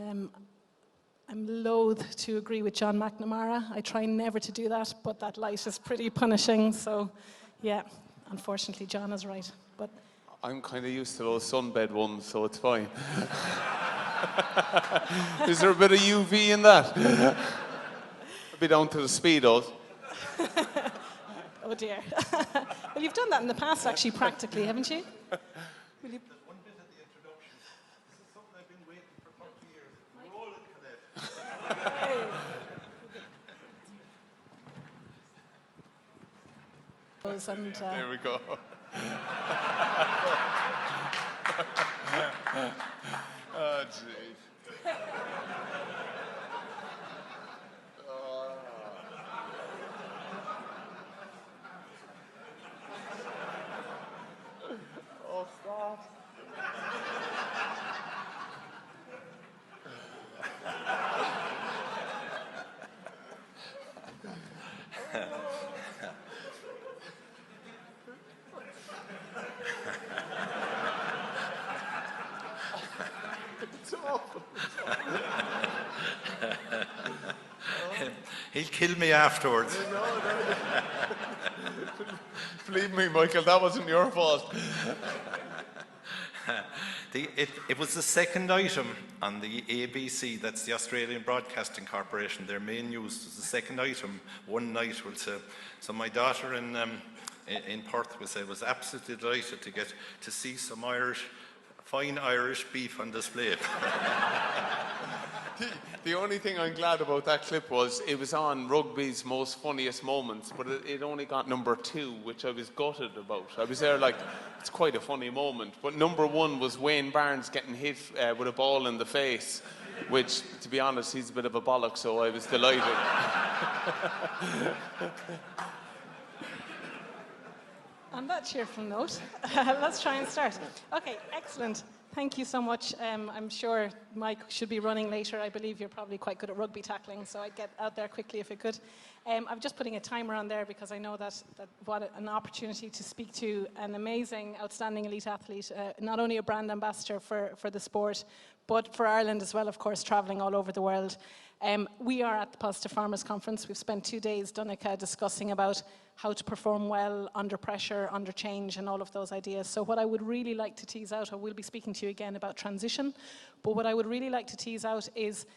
I'm loath to agree with John McNamara. I try never to do that, but that light is pretty punishing. So, yeah, unfortunately, John is right. But I'm kind of used to those sunbed ones, so it's fine. Is there a bit of UV in that? I'll be down to the Speedos. Oh dear. Well, you've done that in the past, actually, practically, haven't you? Will you? There's one bit at the introduction. This is something I've been waiting for 30 years. Roll it, And, there we go. Oh, jeez. Oh, stop. It's awful. He'll kill me afterwards. Believe me, Michael, that wasn't your fault. It was the second item on the ABC, that's the Australian Broadcasting Corporation. Their main news was the second item one night. So my daughter in Perth was absolutely delighted to get to see some fine Irish beef on display. The only thing I'm glad about that clip was it was on Rugby's Most Funniest Moments, but it only got number 2, which I was gutted about. I was there like, it's quite a funny moment. But number 1 was Wayne Barnes getting hit with a ball in the face, which, to be honest, he's a bit of a bollock, so I was delighted. On that cheerful note, let's try and start. Okay, excellent. Thank you so much. I'm sure Mike should be running later. I believe you're probably quite good at rugby tackling, so I'd get out there quickly if I could. I'm just putting a timer on there because I know that what an opportunity to speak to an amazing, outstanding elite athlete, not only a brand ambassador for the sport, but for Ireland as well, of course, travelling all over the world. We are at the Positive Farmers Conference. We've spent 2 days, Donncha, discussing about how to perform well under pressure, under change, and all of those ideas. So what I would really like to tease out, I will be speaking to you again about transition, but what I would really like to tease out is,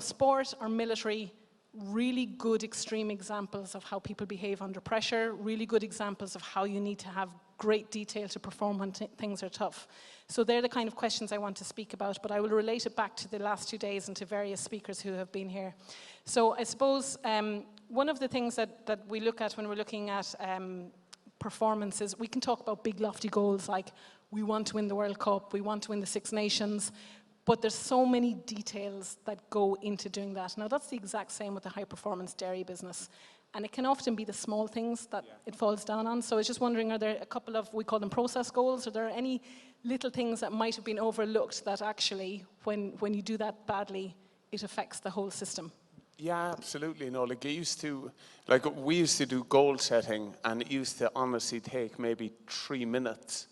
sport or military, really good extreme examples of how people behave under pressure, really good examples of how you need to have great detail to perform when things are tough. So they're the kind of questions I want to speak about, but I will relate it back to the last 2 days and to various speakers who have been here. So I suppose one of the things that we look at when we're looking at performances, we can talk about big lofty goals like we want to win the World Cup, we want to win the Six Nations, but there's so many details that go into doing that. Now that's the exact same with the high performance dairy business. And it can often be the small things that it falls down on. So I was just wondering, are there a couple of, we call them process goals, are there any little things that might have been overlooked that actually, when you do that badly, it affects the whole system? Yeah, absolutely. No, like we used to do goal setting, and it used to honestly take maybe 3 minutes.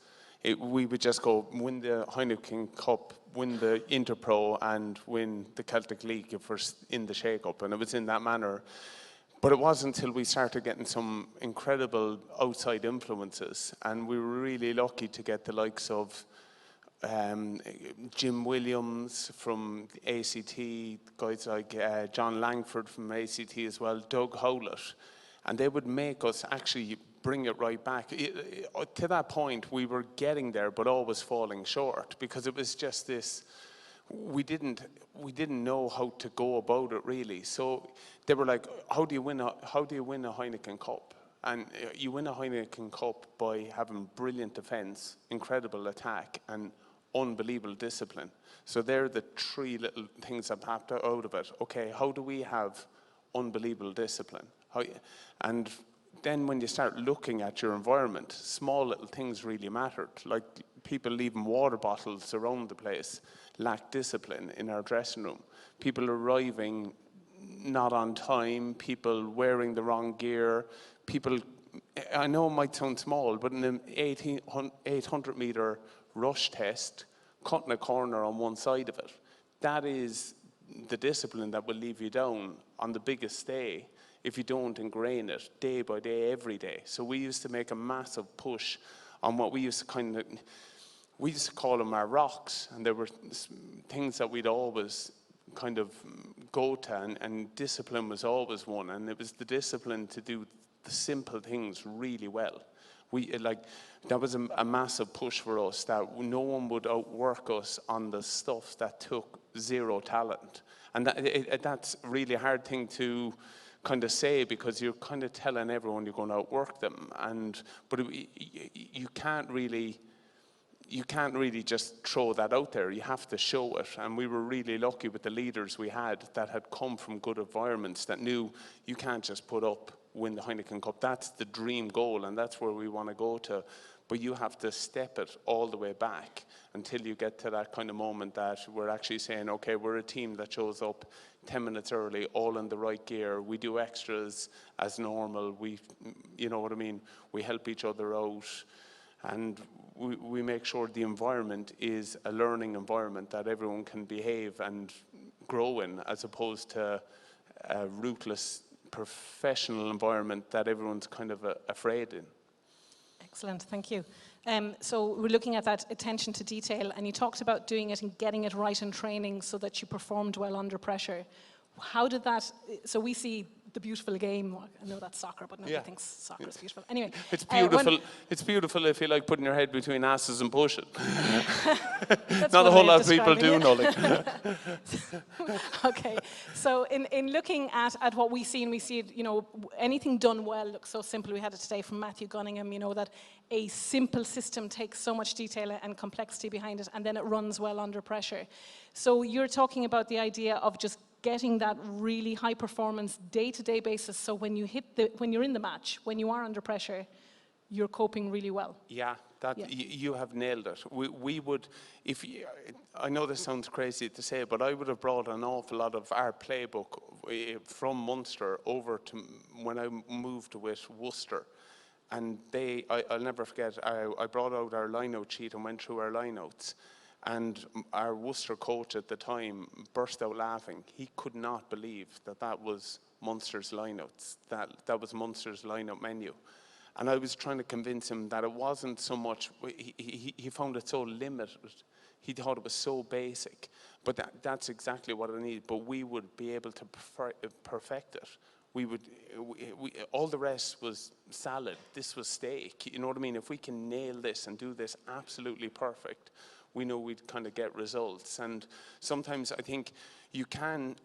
We would just go win the Heineken Cup, win the Interpro, and win the Celtic League if we're in the shake-up, and it was in that manner. But it wasn't until we started getting some incredible outside influences, and we were really lucky to get the likes of Jim Williams from ACT, guys like John Langford from ACT as well, Doug Howlett, and they would make us actually bring it right back. To that point, we were getting there, but always falling short, because it was just this, we didn't know how to go about it really. So they were like, how do you win a Heineken Cup? And you win a Heineken Cup by having brilliant defense, incredible attack, and unbelievable discipline. So they're the 3 little things that popped out of it. Okay, how do we have unbelievable discipline? And then when you start looking at your environment, small little things really mattered. Like people leaving water bottles around the place, lack discipline in our dressing room. People arriving not on time, people wearing the wrong gear, people, I know it might sound small, but in an 800 meter rush test, cutting a corner on one side of it, that is the discipline that will leave you down on the biggest day if you don't ingrain it day by day, every day. So we used to make a massive push on what we used to call them our rocks, and there were things that we'd always kind of go to, and discipline was always one, and it was the discipline to do the simple things really well. That was a massive push for us, that no one would outwork us on the stuff that took zero talent. And that's a really hard thing to kind of say, because you're kind of telling everyone you're going to outwork them. But you can't really just throw that out there. You have to show it. And we were really lucky with the leaders we had that had come from good environments, that knew you can't just win the Heineken Cup. That's the dream goal, and that's where we want to go to. But you have to step it all the way back until you get to that kind of moment that we're actually saying, okay, we're a team that shows up 10 minutes early, all in the right gear. We do extras as normal. You know what I mean? We help each other out. And we make sure the environment is a learning environment that everyone can behave and grow in, as opposed to a ruthless professional environment that everyone's kind of afraid in. Excellent, thank you. So we're looking at that attention to detail, and you talked about doing it and getting it right in training so that you performed well under pressure. How did that, so we see the beautiful game. I know that's soccer, but nobody thinks soccer is beautiful. Anyway. It's beautiful. It's beautiful if you like putting your head between asses and push it. Not a whole lot of people do, Nolly. Okay, so in looking at what we see, and we see it, anything done well looks so simple. We had it today from Matthew Gunningham, that a simple system takes so much detail and complexity behind it, and then it runs well under pressure. So you're talking about the idea of just getting that really high performance day-to-day basis, so when you're in the match, when you are under pressure, you're coping really well. Yeah, you have nailed it. We would, I know this sounds crazy to say, but I would have brought an awful lot of our playbook from Munster over to when I moved with Worcester. And I'll never forget, I brought out our line-out sheet and went through our line-outs. And our Worcester coach at the time burst out laughing. He could not believe that was Munster's lineouts, that was Munster's lineout menu. And I was trying to convince him that it wasn't so much, he found it so limited. He thought it was so basic. But that's exactly what I need. But we would be able to perfect it. All the rest was salad. This was steak. You know what I mean? If we can nail this and do this absolutely perfect, we know we'd kind of get results. And sometimes I think you can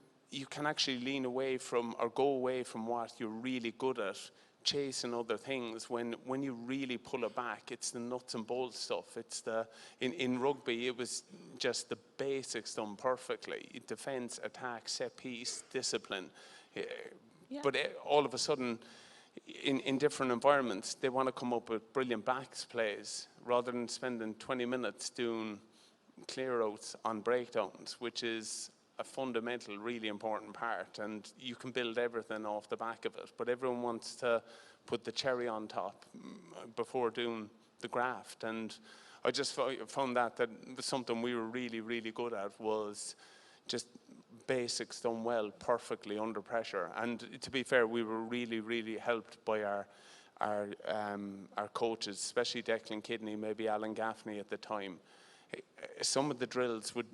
actually lean away from or go away from what you're really good at, chasing other things. When you really pull it back, it's the nuts and bolts stuff. It's in rugby, it was just the basics done perfectly: defense, attack, set piece, discipline. Yeah. But all of a sudden, in different environments, they want to come up with brilliant backs plays rather than spending 20 minutes doing clear outs on breakdowns, which is a fundamental, really important part. And you can build everything off the back of it. But everyone wants to put the cherry on top before doing the graft. And I just found that was something we were really, really good at, was just basics done well, perfectly under pressure. And to be fair, we were really, really helped by our coaches, especially Declan Kidney, maybe Alan Gaffney at the time. Some of the drills would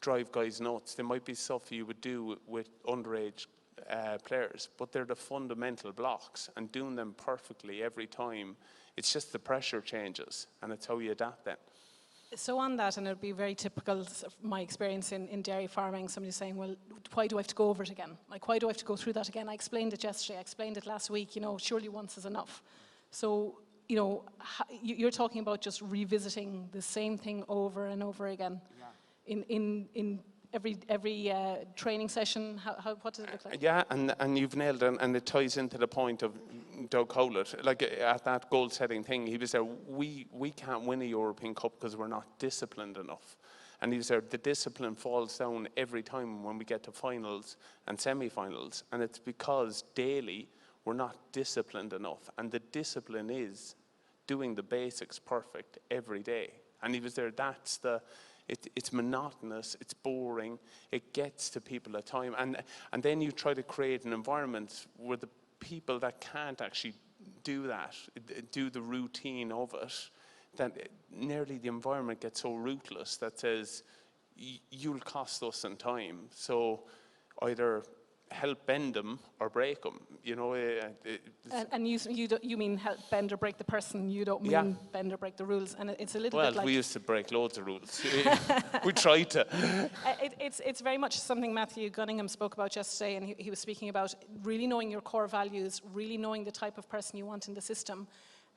drive guys nuts. There might be stuff you would do with underage players, but they're the fundamental blocks, and doing them perfectly every time, it's just the pressure changes, and it's how you adapt then. So on that, and it would be very typical of my experience in dairy farming, somebody saying, well, why do I have to go over it again? Like, why do I have to go through that again? I explained it yesterday, I explained it last week, surely once is enough. So, you're talking about just revisiting the same thing over and over again. Yeah. In every training session. What does it look like? Yeah, and you've nailed it, and it ties into the point of Doug Howlett. Like at that goal-setting thing, he was there, we can't win a European Cup because we're not disciplined enough. And he was there, the discipline falls down every time when we get to finals and semi-finals, and it's because daily we're not disciplined enough. And the discipline is doing the basics perfect every day. And he was there, it's monotonous, it's boring, it gets to people at time. And then you try to create an environment where the people that can't actually do that, do the routine of it, that nearly the environment gets so ruthless that says, you'll cost us in time. So either help bend them or break them, you know. And you mean help bend or break the person, you don't mean Yeah. bend or break the rules. And it's a little Well, bit like... we used to break loads of rules. We tried to. It's very much something Matthew Gunningham spoke about yesterday, and he was speaking about really knowing your core values, really knowing the type of person you want in the system.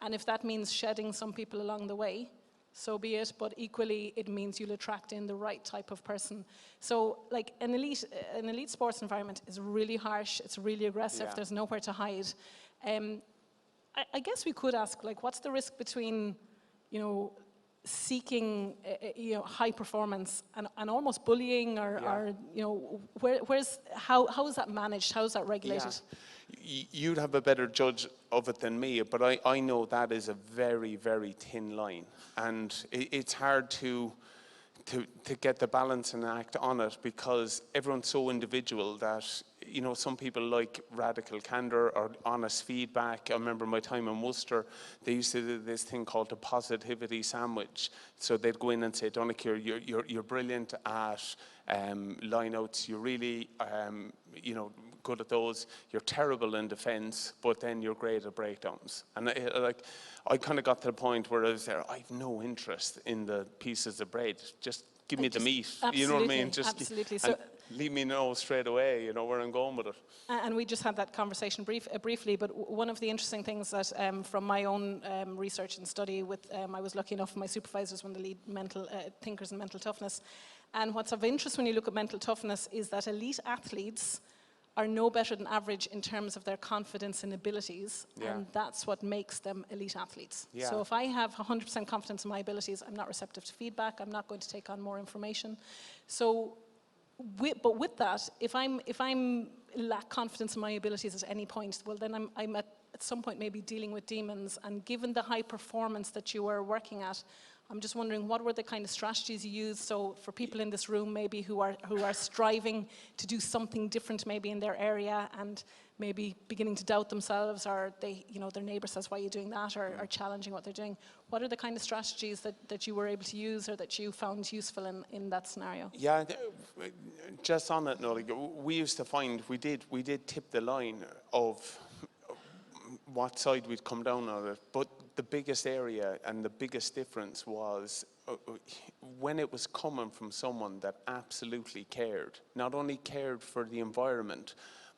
And if that means shedding some people along the way, so be it, but equally it means you'll attract in the right type of person. So like an elite sports environment is really harsh, it's really aggressive, Yeah. there's nowhere to hide. I guess we could ask, like, what's the risk between, you know, seeking you know, high performance and almost bullying or you know, how is that managed, how is that regulated? You'd have a better judge of it than me, but I know that is a very, very thin line, and it's hard to get the balance and act on it, because everyone's so individual that, you know, some people like radical candor or honest feedback. I remember my time in Munster, they used to do this thing called the positivity sandwich. So they'd go in and say, Donncha, you're brilliant at lineouts, you're really, you know, good at those, you're terrible in defence, but then you're great at breakdowns. And I kind of got to the point where I was there, I have no interest in the pieces of bread, just give me the meat, you know what I mean? Just absolutely. and leave me know straight away, you know, where I'm going with it. And we just had that conversation briefly, but one of the interesting things that from my own research and study with, I was lucky enough, my supervisor was one of the lead mental thinkers in mental toughness. And what's of interest when you look at mental toughness is that elite athletes are no better than average in terms of their confidence and abilities, and that's what makes them elite athletes. Yeah. So if I have 100% confidence in my abilities, I'm not receptive to feedback, I'm not going to take on more information. So, but with that, if I'm lack confidence in my abilities at any point, well then I'm at some point maybe dealing with demons, and given the high performance that you are working at, I'm just wondering, what were the kind of strategies you used? So for people in this room maybe who are striving to do something different maybe in their area and maybe beginning to doubt themselves, or they, you know, their neighbour says, why are you doing that, or are challenging what they're doing. What are the kind of strategies that you were able to use or that you found useful in that scenario? Yeah, just on that note, we used to find, we did tip the line of what side we'd come down on it, but the biggest area and the biggest difference was when it was coming from someone that absolutely cared, not only cared for the environment,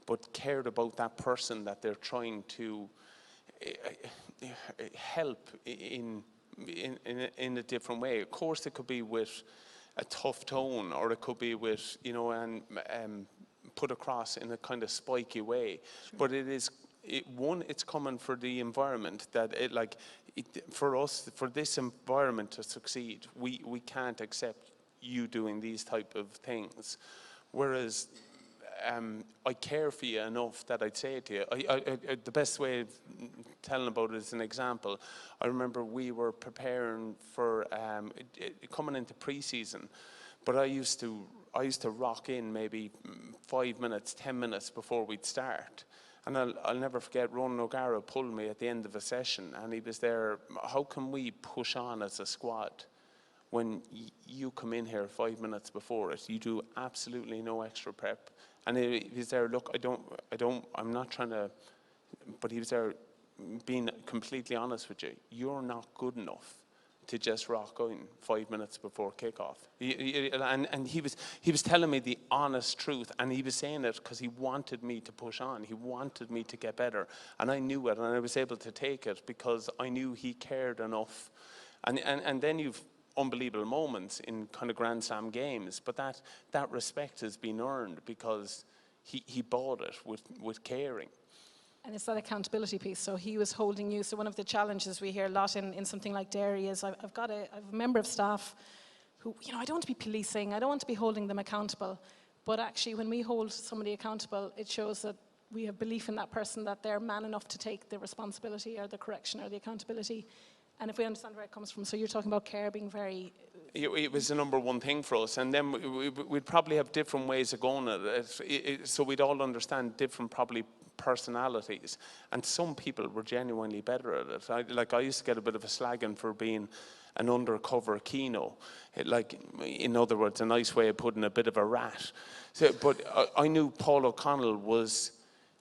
but cared about that person that they're trying to help in a different way. Of course, it could be with a tough tone, or it could be with, you know, and put across in a kind of spiky way. Sure. But it's coming for the environment that for us, for this environment to succeed, we can't accept you doing these type of things. Whereas I care for you enough that I'd say it to you. The best way of telling about it is an example. I remember we were preparing for coming into pre-season, but I used to rock in maybe 5 minutes, 10 minutes before we'd start. And I'll never forget, Ronan O'Gara pulled me at the end of a session, and he was there, how can we push on as a squad when you come in here 5 minutes before it? You do absolutely no extra prep. And he was there, look, I'm not trying to, but he was there being completely honest with you. You're not good enough to just rock in 5 minutes before kickoff. And he was telling me the honest truth, and he was saying it because he wanted me to push on. He wanted me to get better, and I knew it, and I was able to take it because I knew he cared enough. And then you've unbelievable moments in kind of Grand Slam games, but that respect has been earned because he bought it with caring. And it's that accountability piece. So he was holding you. So one of the challenges we hear a lot in something like dairy is I've a member of staff who, you know, I don't want to be policing, I don't want to be holding them accountable. But actually when we hold somebody accountable, it shows that we have belief in that person, that they're man enough to take the responsibility or the correction or the accountability. And if we understand where it comes from, so you're talking about care being very... It was the number one thing for us, and then we'd probably have different ways of going at it, so we'd all understand different probably personalities, and some people were genuinely better at it. I used to get a bit of a slagging for being an undercover keno, in other words, a nice way of putting a bit of a rat. So, but I knew Paul O'Connell was,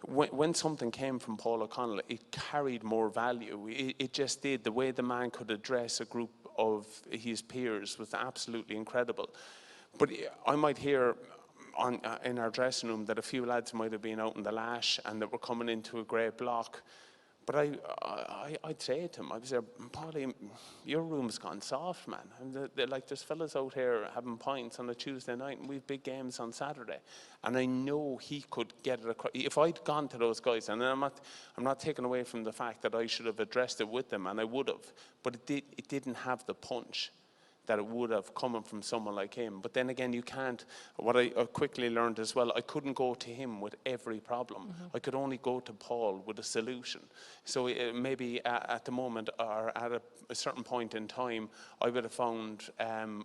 when something came from Paul O'Connell, it carried more value. It just did. The way the man could address a group of his peers was absolutely incredible. But I might hear in our dressing room that a few lads might have been out in the lash and that were coming into a great block. But I'd say to him, I'd say, Paulie, your room's gone soft, man. And there's fellas out here having pints on a Tuesday night, and we've big games on Saturday. And I know he could get it across. If I'd gone to those guys, and I'm not taking away from the fact that I should have addressed it with them, and I would have, but it didn't have the punch that it would have coming from someone like him. But then again, you can't, what I quickly learned as well, I couldn't go to him with every problem. I could only go to Paul with a solution. So maybe at the moment, or at a certain point in time, I would have found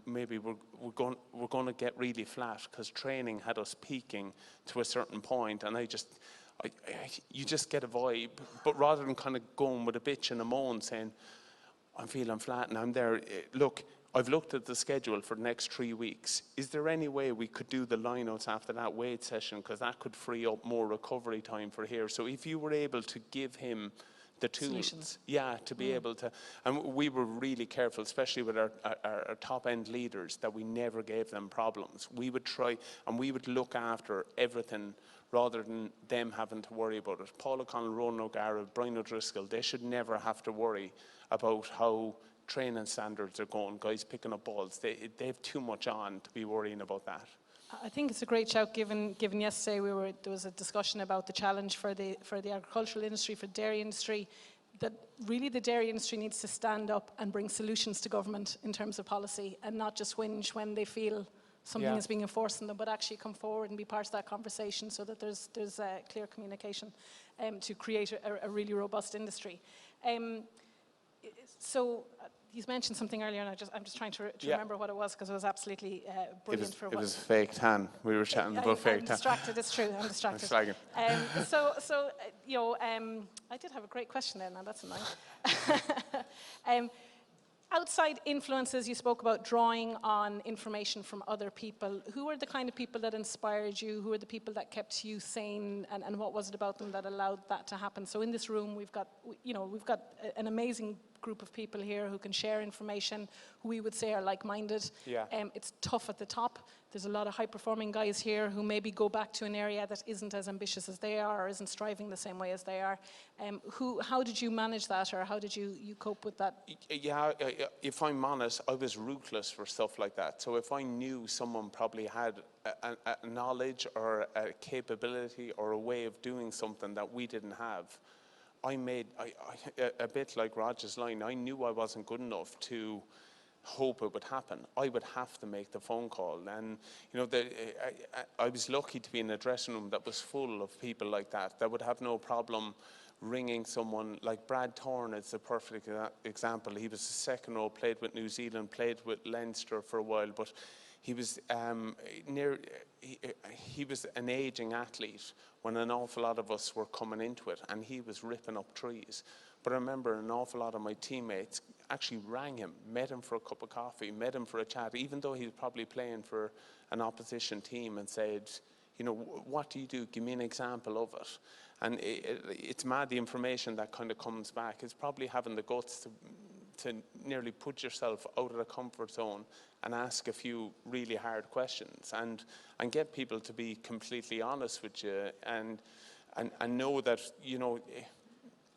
maybe we're going to get really flat, because training had us peaking to a certain point, and you just get a vibe. But rather than kind of going with a bitch and a moan saying, I'm feeling flat and I'm there, look, I've looked at the schedule for the next 3 weeks. Is there any way we could do the lineouts after that weight session? Because that could free up more recovery time for here. So if you were able to give him the tools, solutions. Yeah, to be able to, and we were really careful, especially with our top end leaders, that we never gave them problems. We would try, and we would look after everything rather than them having to worry about it. Paul O'Connell, Ronan O'Gara, Brian O'Driscoll, they should never have to worry about how training standards are going, guys picking up balls. They have too much on to be worrying about that. I think it's a great shout, given yesterday there was a discussion about the challenge for the agricultural industry, for the dairy industry, that really the dairy industry needs to stand up and bring solutions to government in terms of policy, and not just whinge when they feel something is being enforced on them, but actually come forward and be part of that conversation, so that there's clear communication to create a really robust industry. So he's mentioned something earlier, and I'm just trying to remember what it was, because it was absolutely brilliant. It was fake tan. We were chatting about fake tan. I'm distracted. It's true. I'm distracted. I did have a great question there. Now that's annoying. Outside influences, you spoke about drawing on information from other people. Who are the kind of people that inspired you? Who are the people that kept you sane? And what was it about them that allowed that to happen? So in this room, we've got an amazing group of people here who can share information, who we would say are like-minded. Yeah. It's tough at the top. There's a lot of high-performing guys here who maybe go back to an area that isn't as ambitious as they are, or isn't striving the same way as they are. How did you manage that, or how did you cope with that? Yeah, if I'm honest, I was ruthless for stuff like that. So if I knew someone probably had a knowledge or a capability or a way of doing something that we didn't have, I made a bit like Roger's line. I knew I wasn't good enough to hope it would happen. I would have to make the phone call. And I was lucky to be in a dressing room that was full of people like that would have no problem ringing someone. Like Brad Thorne is the perfect example. He was the second row, played with New Zealand, played with Leinster for a while, but he was he was an aging athlete when an awful lot of us were coming into it, and he was ripping up trees. But I remember an awful lot of my teammates actually rang him, met him for a cup of coffee, met him for a chat, even though he was probably playing for an opposition team, and said, what do you do? Give me an example of it. And it's mad, the information that kind of comes back. It's probably having the guts to nearly put yourself out of the comfort zone and ask a few really hard questions, and get people to be completely honest with you, and know that,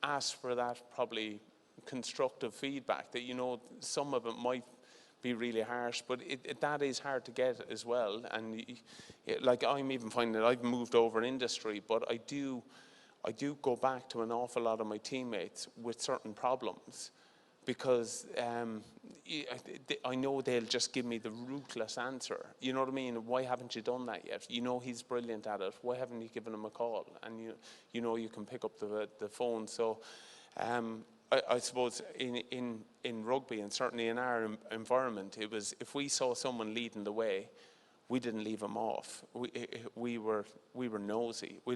ask for that probably constructive feedback, that some of it might be really harsh, but that is hard to get as well. And like, I'm even finding that I've moved over industry, but I do go back to an awful lot of my teammates with certain problems, because I know they'll just give me the ruthless answer. You know what I mean? Why haven't you done that yet? He's brilliant at it. Why haven't you given him a call? And you can pick up the phone. So I suppose in rugby, and certainly in our environment, it was if we saw someone leading the way, we didn't leave them off. We were nosy. We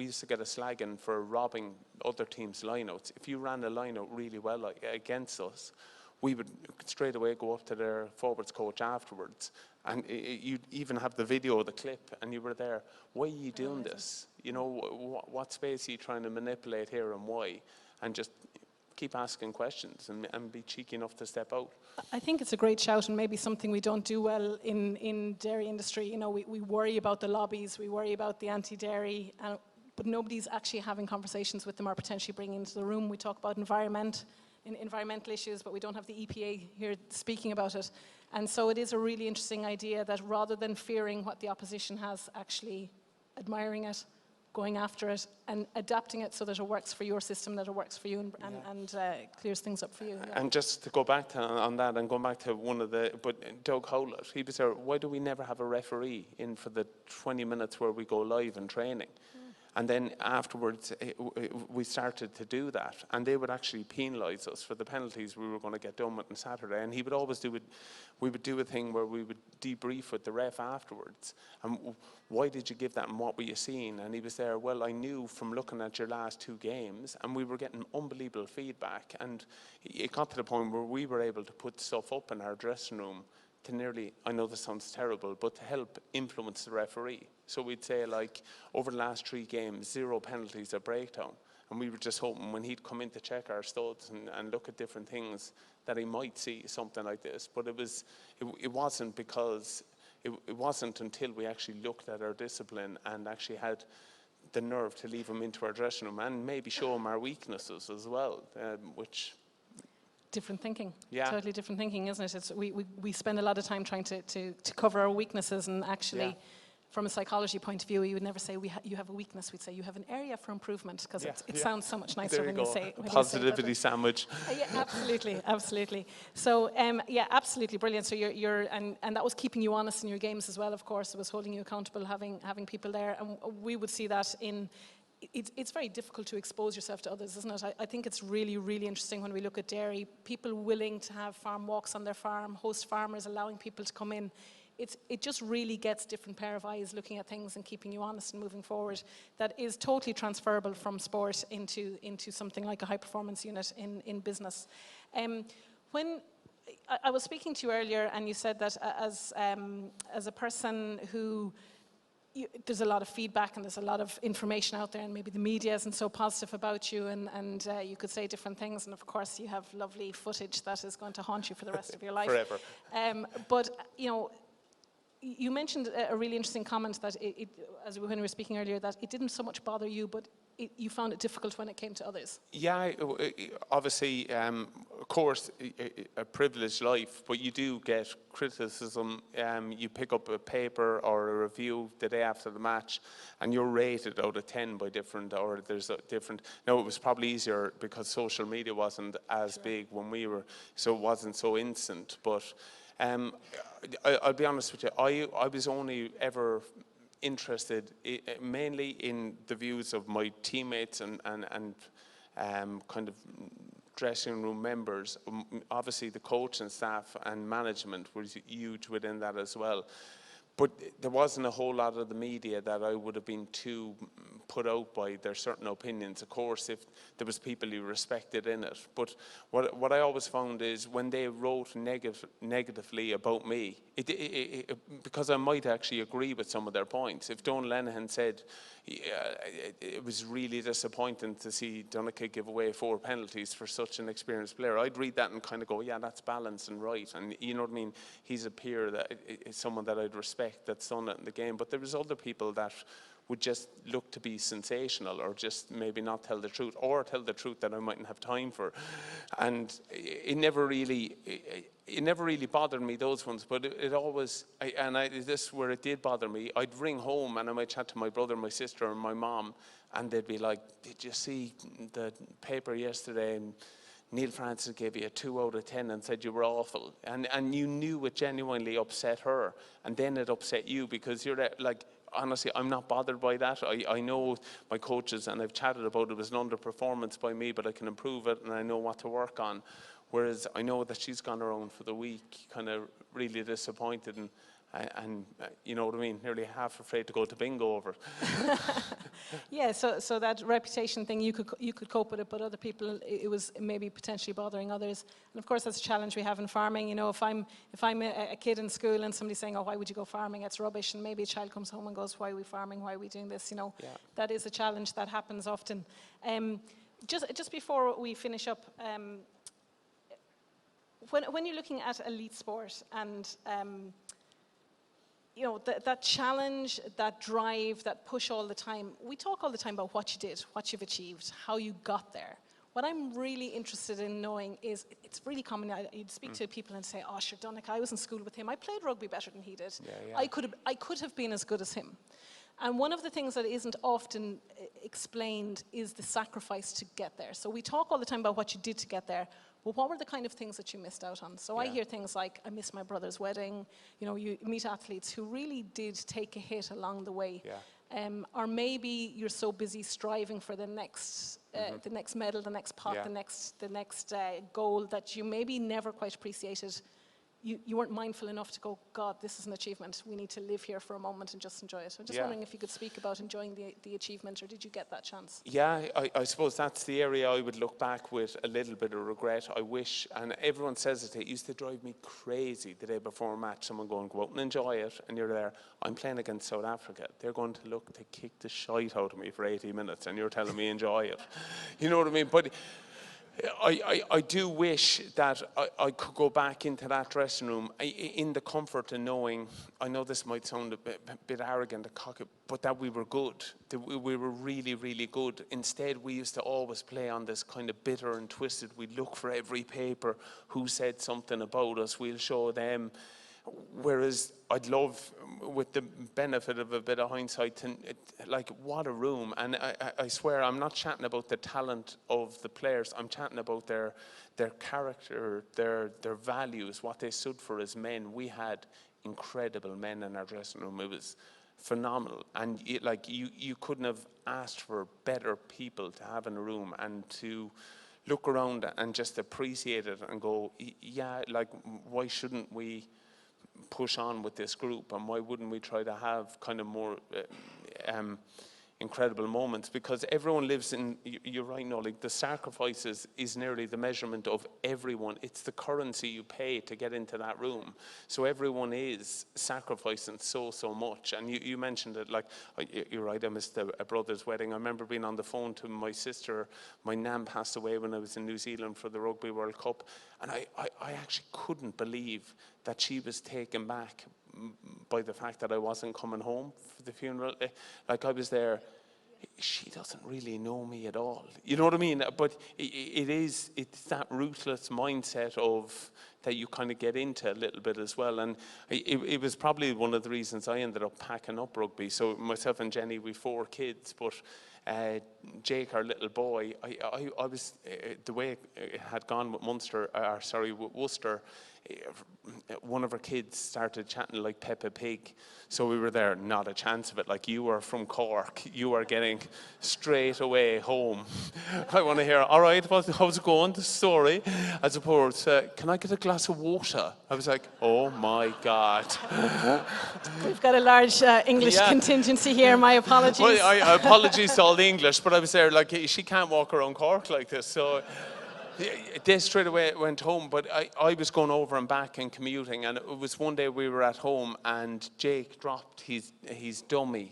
used to get a slagging for robbing other teams' lineouts. If you ran a lineout really well against us, we would straight away go up to their forwards coach afterwards, and you'd even have the video of the clip, and you were there. Why are you doing this? You know, what space are you trying to manipulate here, and why? And just keep asking questions and be cheeky enough to step out. I think it's a great shout, and maybe something we don't do well in dairy industry. You know, we worry about the lobbies, we worry about the anti-dairy, but nobody's actually having conversations with them or potentially bringing into the room. We talk about environmental issues, but we don't have the EPA here speaking about it. And so it is a really interesting idea that rather than fearing what the opposition has, actually admiring it, going after it and adapting it so that it works for your system, that it works for you and clears things up for you. Yeah. And just to go back on that and going back to Doug Howlett, he was there, why do we never have a referee in for the 20 minutes where we go live in training? And then afterwards, we started to do that. And they would actually penalise us for the penalties we were going to get done with on Saturday. And he would always do it. We would do a thing where we would debrief with the ref afterwards. And why did you give that and what were you seeing? And he was there, well, I knew from looking at your last 2 games, and we were getting unbelievable feedback. And it got to the point where we were able to put stuff up in our dressing room to nearly, I know this sounds terrible, but to help influence the referee. So we'd say, like, over the last 3 games, 0 penalties at breakdown. And we were just hoping when he'd come in to check our studs and look at different things that he might see something like this. But it wasn't because, it wasn't until we actually looked at our discipline and actually had the nerve to leave him into our dressing room and maybe show him our weaknesses as well, which... Different thinking, yeah. Totally different thinking, isn't it? We spend a lot of time trying to cover our weaknesses, and actually, from a psychology point of view, you would never say you have a weakness. We'd say you have an area for improvement, because it sounds so much nicer when you say it. Positivity sandwich. Yeah, absolutely. So, absolutely brilliant. So and that was keeping you honest in your games as well. Of course, it was holding you accountable, having people there, and we would see that in. It's very difficult to expose yourself to others, isn't it? I think it's really, really interesting when we look at dairy, people willing to have farm walks on their farm, host farmers, allowing people to come in. It just really gets different pair of eyes looking at things and keeping you honest and moving forward. That is totally transferable from sport into something like a high performance unit in business. When I was speaking to you earlier, and you said that as a person who there's a lot of feedback and there's a lot of information out there, and maybe the media isn't so positive about you, and you could say different things, and of course you have lovely footage that is going to haunt you for the rest of your life. Forever. But you mentioned a really interesting comment that as when we were speaking earlier, that it didn't so much bother you, but you found it difficult when it came to others. Yeah, obviously, of course, a privileged life, but you do get criticism. You pick up a paper or a review the day after the match, and you're rated out of 10 by different, or there's a different. Now, it was probably easier because social media wasn't as big when we were, so it wasn't so instant. But I'll be honest with you, I was only ever interested mainly in the views of my teammates and kind of dressing room members. Obviously the coach and staff and management was huge within that as well. But there wasn't a whole lot of the media that I would have been too put out by their certain opinions. Of course, if there was people you respected in it. But what I always found is when they wrote negatively about me, because I might actually agree with some of their points. If Don Lenihan said, it was really disappointing to see Donncha give away 4 penalties for such an experienced player, I'd read that and kind of go, yeah, that's balanced and right. And you know what I mean? He's a peer, that is someone that I'd respect that's done it in the game. But there was other people that would just look to be sensational, or just maybe not tell the truth, or tell the truth that I mightn't have time for. And it never really bothered me, those ones, but it always, this is where it did bother me. I'd ring home and I might chat to my brother, my sister, and my mom, and they'd be like, did you see the paper yesterday? And Neil Francis gave you a 2 out of 10 and said you were awful. And you knew it genuinely upset her. And then it upset you, because you're like, honestly, I'm not bothered by that. I know my coaches, and I've chatted about it was an underperformance by me, but I can improve it, and I know what to work on. Whereas I know that she's gone around for the week, kind of really disappointed, and you know what I mean, nearly half afraid to go to bingo over it. Yeah, so that reputation thing, you could cope with it, but other people, it was maybe potentially bothering others. And of course, that's a challenge we have in farming. You know, if I'm a kid in school and somebody's saying, oh, why would you go farming? It's rubbish. And maybe a child comes home and goes, why are we farming? Why are we doing this? You know, that is a challenge that happens often. Just before we finish up, when you're looking at elite sport and you know, that challenge, that drive, that push all the time, we talk all the time about what you did, what you've achieved, how you got there. What I'm really interested in knowing is, it's really common, you'd speak to people and say, oh, sure, Donncha, I was in school with him, I played rugby better than he did. I could have been as good as him. And one of the things that isn't often explained is the sacrifice to get there. So we talk all the time about what you did to get there, but what were the kind of things that you missed out on? So I hear things like, I missed my brother's wedding. You know, you meet athletes who really did take a hit along the way. Or maybe you're so busy striving for the next medal, the next pot, the next goal, that you maybe never quite appreciated. You weren't mindful enough to go, God, this is an achievement. We need to live here for a moment and just enjoy it. I'm just wondering if you could speak about enjoying the achievement, or did you get that chance? Yeah, I suppose that's the area I would look back with a little bit of regret. I wish, and everyone says it used to drive me crazy the day before a match, someone going, go out and enjoy it, and you're there. I'm playing against South Africa. They're going to look to kick the shite out of me for 80 minutes, and you're telling me enjoy it. You know what I mean? But I do wish that I could go back into that dressing room in the comfort of knowing, I know this might sound a bit arrogant, cocky, but that we were good, that we were really, really good. Instead, we used to always play on this kind of bitter and twisted. We'd look for every paper, who said something about us, we'll show them. Whereas I'd love, with the benefit of a bit of hindsight, like, what a room. And I swear, I'm not chatting about the talent of the players. I'm chatting about their character, their values, what they stood for as men. We had incredible men in our dressing room. It was phenomenal. And you couldn't have asked for better people to have in a room, and to look around and just appreciate it and go, yeah, like, why shouldn't we push on with this group, and why wouldn't we try to have kind of more incredible moments? Because everyone lives in, you're right, no, like, the sacrifices is nearly the measurement of everyone. It's the currency you pay to get into that room. So everyone is sacrificing so much. And you mentioned it, like, you're right, I missed a brother's wedding. I remember being on the phone to my sister. My nan passed away when I was in New Zealand for the Rugby World Cup, and I actually couldn't believe that she was taken back by the fact that I wasn't coming home for the funeral. Like, I was there, she doesn't really know me at all. You know what I mean? But it's that ruthless mindset of that you kind of get into a little bit as well. And it was probably one of the reasons I ended up packing up rugby. So myself and Jenny, we 4 kids, but Jake, our little boy, I was, the way it had gone with with Worcester, one of our kids started chatting like Peppa Pig. So we were there, not a chance of it. Like, you are from Cork, you are getting straight away home. I want to hear, all right, how's it going, the story? As opposed to, can I get a glass of water? I was like, oh my God. We've got a large English contingency here, my apologies. Well, apologies to all the English, but I was there, like, she can't walk around Cork like this, so they straight away went home. But I was going over and back and commuting, and it was one day we were at home, and Jake dropped his dummy,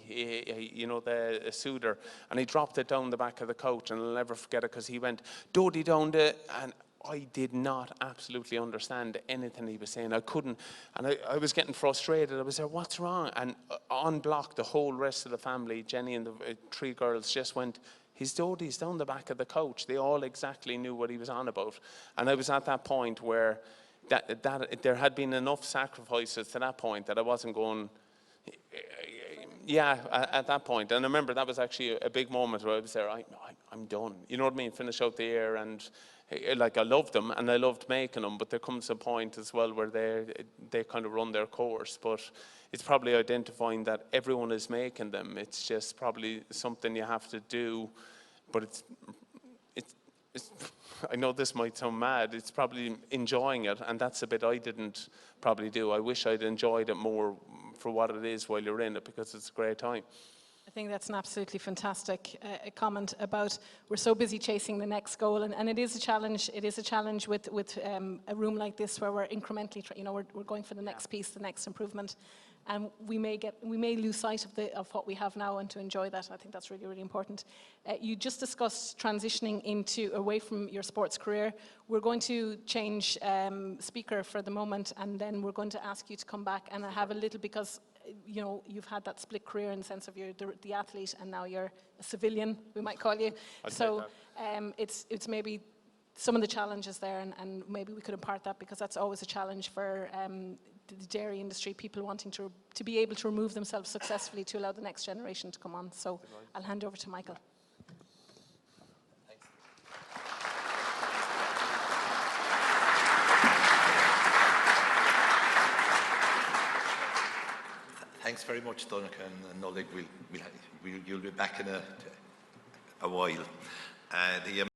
you know, the suitor, and he dropped it down the back of the couch, and I'll never forget it, because he went, Dodie down the, and I did not absolutely understand anything he was saying. I couldn't, and I was getting frustrated. I was there, what's wrong? And on block, the whole rest of the family, Jenny and the 3 girls, just went, his Dodie's down the back of the couch. They all exactly knew what he was on about. And I was at that point where that there had been enough sacrifices to that point that I wasn't going, at that point. And I remember that was actually a big moment where I was there, I'm done. You know what I mean? Finish out the year, and like I love them and I loved making them, but there comes a point as well where they kind of run their course. But it's probably identifying that everyone is making them. It's just probably something you have to do, but it's I know this might sound mad, it's probably enjoying it, and that's a bit I didn't probably do. I wish I'd enjoyed it more for what it is while you're in it, because it's a great time. I think that's an absolutely fantastic comment about we're so busy chasing the next goal, and it is a challenge. It is a challenge with a room like this where we're incrementally, we're going for the next piece, the next improvement, and we may lose sight of what we have now, and to enjoy that, I think that's really, really important. You just discussed transitioning away from your sports career. We're going to change speaker for the moment, and then we're going to ask you to come back and have a little, because you've had that split career in the sense of you're the athlete and now you're a civilian, we might call you. So it's maybe some of the challenges there, and maybe we could impart that, because that's always a challenge for the dairy industry, people wanting to be able to remove themselves successfully to allow the next generation to come on. So I'll hand over to Michael. Thanks very much, Donncha, and Nollaig, you'll be back in a while.